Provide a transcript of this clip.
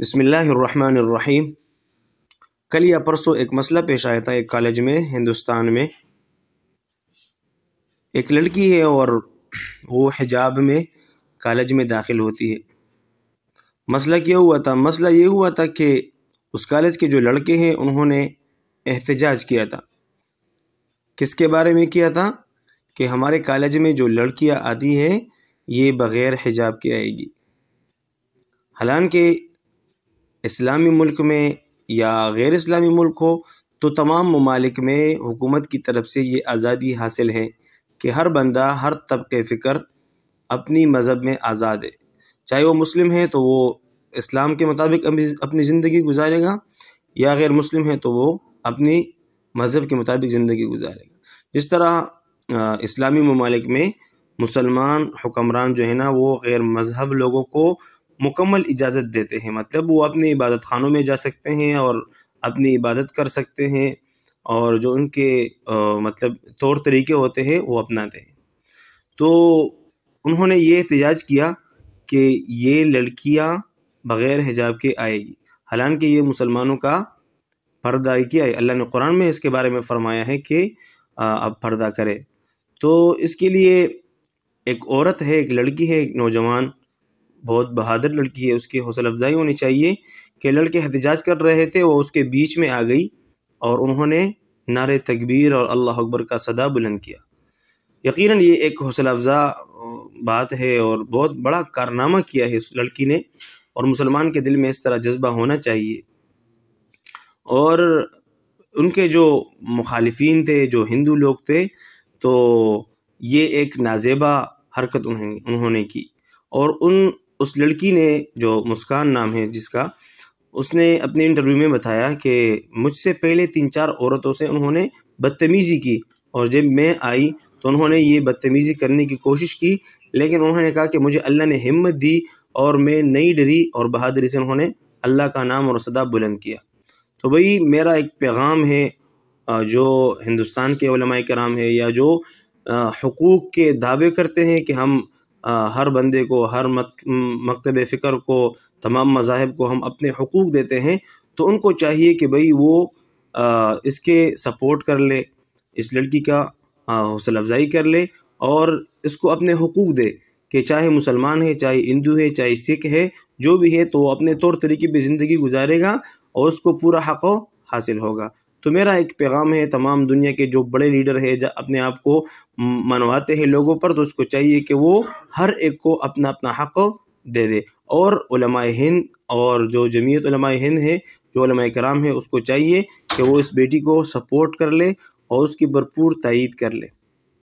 بسم اللہ الرحمن الرحیم۔ کل یا پرسوں ایک مسئلہ پیش آیا تھا ایک کالج میں ہندوستان میں۔ ایک لڑکی ہے اور وہ حجاب میں کالج میں داخل ہوتی ہے۔ مسئلہ یہ ہوا تھا کہ اس کالج کے جو لڑکے ہیں انہوں نے احتجاج کیا تھا۔ کس کے بارے میں کیا تھا؟ کہ ہمارے کالج میں جو لڑکیاں آتی ہیں یہ بغیر حجاب کے آئے گی۔ حالانکہ اسلامی ملک میں یا غیر اسلامی ملک ہو تو تمام ممالک میں حکومت کی طرف سے یہ آزادی حاصل ہے کہ ہر بندہ ہر طبقے فکر اپنی مذہب میں آزاد ہے۔ چاہے وہ مسلم ہے تو وہ اسلام کے مطابق اپنی زندگی گزارے گا، یا غیر مسلم ہے تو وہ اپنی مذہب کے مطابق زندگی گزارے گا۔ جس طرح اسلامی ممالک میں مسلمان حکمران جو ہے نا وہ غیر مذہب لوگوں کو مکمل اجازت دیتے ہیں، مطلب وہ اپنی عبادت خانوں میں جا سکتے ہیں اور اپنی عبادت کر سکتے ہیں، اور جو ان کے مطلب طور طریقے ہوتے ہیں وہ اپناتے ہیں۔ تو انہوں نے یہ احتجاج کیا کہ یہ لڑکیاں بغیر حجاب کے آئے گی، حالانکہ یہ مسلمانوں کا پردہ کیا ہے۔ اللہ نے قرآن میں اس کے بارے میں فرمایا ہے کہ اب پردہ کرے۔ تو اس کے لیے ایک عورت ہے، ایک لڑکی ہے، ایک نوجوان بہت بہادر لڑکی ہے، اس کی حوصلہ افزائی ہونی چاہیے کہ لڑکے احتجاج کر رہے تھے، وہ اس کے بیچ میں آ گئی اور انہوں نے نعرے تکبیر اور اللہ اکبر کا صدا بلند کیا۔ یقیناً یہ ایک حوصلہ افزا بات ہے اور بہت بڑا کارنامہ کیا ہے اس لڑکی نے، اور مسلمان کے دل میں اس طرح جذبہ ہونا چاہیے۔ اور ان کے جو مخالفین تھے، جو ہندو لوگ تھے، تو یہ ایک نازیبا حرکت انہوں نے کی، اور اس لڑکی نے جو مسکان نام ہے جس کا، اس نے اپنے انٹرویو میں بتایا کہ مجھ سے پہلے 3-4 عورتوں سے انہوں نے بدتمیزی کی، اور جب میں آئی تو انہوں نے یہ بدتمیزی کرنے کی کوشش کی، لیکن انہوں نے کہا کہ مجھے اللہ نے ہمت دی اور میں نہیں ڈری، اور بہادری سے انہوں نے اللہ کا نام اور صدا بلند کیا۔ تو بھئی میرا ایک پیغام ہے جو ہندوستان کے علماء کرام ہے، یا جو حقوق کے دعوے کرتے ہیں کہ ہم ہر بندے کو، ہر مکتب فکر کو، تمام مذاہب کو ہم اپنے حقوق دیتے ہیں، تو ان کو چاہیے کہ بھئی وہ اس کے سپورٹ کر لے، اس لڑکی کا حوصلہ افزائی کر لے اور اس کو اپنے حقوق دے کہ چاہے مسلمان ہے، چاہے ہندو ہے، چاہے سکھ ہے، جو بھی ہے تو وہ اپنے طور طریقے پہ زندگی گزارے گا اور اس کو پورا حق حاصل ہوگا۔ تو میرا ایک پیغام ہے تمام دنیا کے جو بڑے لیڈر ہیں اپنے آپ کو منواتے ہیں لوگوں پر، تو اس کو چاہیے کہ وہ ہر ایک کو اپنا اپنا حق دے دے، اور علماء ہند اور جو جمعیت علماء ہند ہے، جو علماء کرام ہے، اس کو چاہیے کہ وہ اس بیٹی کو سپورٹ کر لے اور اس کی بھرپور تائید کر لے۔